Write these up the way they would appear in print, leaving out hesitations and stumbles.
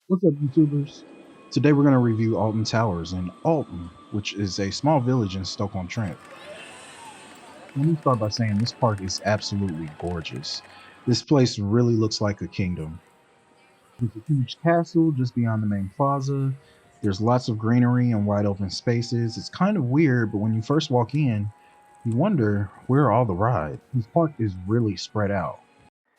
What's up, YouTubers? Today we're going to review Alton Towers in Alton, which is a small village in Stoke-on-Trent. Let me start by saying this park is absolutely gorgeous. This place really looks like a kingdom. There's a huge castle just beyond the main plaza. There's lots of greenery and wide open spaces. It's kind of weird, but when you first walk in, you wonder where are all the rides. This park is really spread out.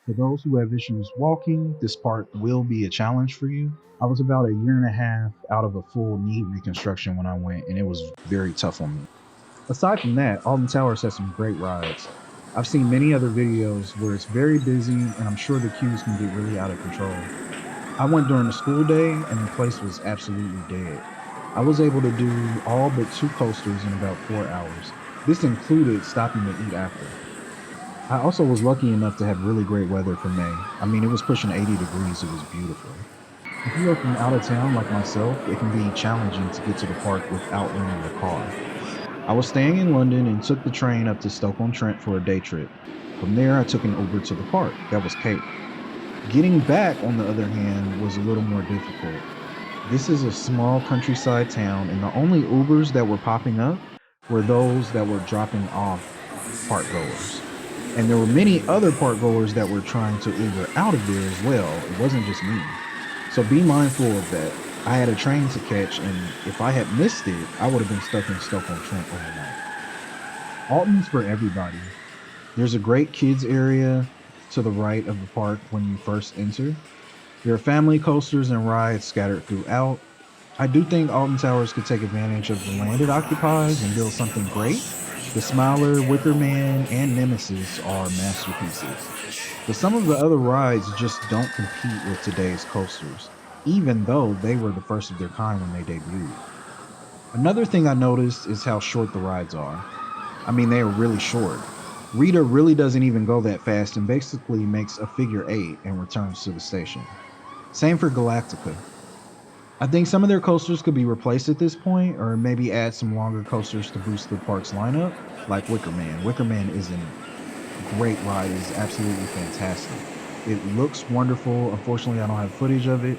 For those who have issues walking, this park will be a challenge for you. I was about a year and a half out of a full knee reconstruction when I went, and it was very tough on me. Aside from that, Alton Towers has some great rides. I've seen many other videos where it's very busy, and I'm sure the queues can get really out of control. I went during the school day, and the place was absolutely dead. I was able to do all but two coasters in about 4 hours. This included stopping to eat after. I also was lucky enough to have really great weather for May. I mean, it was pushing 80 degrees. It was beautiful. If you are from out of town like myself, it can be challenging to get to the park without renting a car. I was staying in London and took the train up to Stoke-on-Trent for a day trip. From there, I took an Uber to the park. That was Cape. Getting back, on the other hand, was a little more difficult. This is a small countryside town, and the only Ubers that were popping up were those that were dropping off park goers. And there were many other park goers that were trying to Uber out of there as well. It wasn't just me. So be mindful of that. I had a train to catch, and if I had missed it, I would have been stuck in Stoke-on-Trent overnight. Alton's for everybody. There's a great kids area to the right of the park when you first enter. There are family coasters and rides scattered throughout. I do think Alton Towers could take advantage of the land it occupies and build something great. The Smiler, Wicker Man, and Nemesis are masterpieces. But some of the other rides just don't compete with today's coasters, even though they were the first of their kind when they debuted. Another thing I noticed is how short the rides are. I mean, they are really short. Rita really doesn't even go that fast and basically makes a figure eight and returns to the station. Same for Galactica. I think some of their coasters could be replaced at this point, or maybe add some longer coasters to boost the park's lineup, like Wicker Man. Wicker Man is a great ride, it's absolutely fantastic. It looks wonderful. Unfortunately, I don't have footage of it.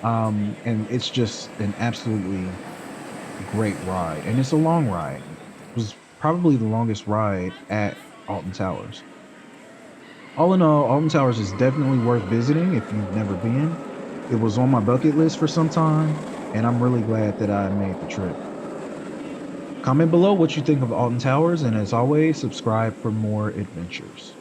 And it's just an absolutely great ride. And it's a long ride. It was probably the longest ride at Alton Towers. All in all, Alton Towers is definitely worth visiting if you've never been. It was on my bucket list for some time, and I'm really glad that I made the trip. Comment below what you think of Alton Towers, and as always, subscribe for more adventures.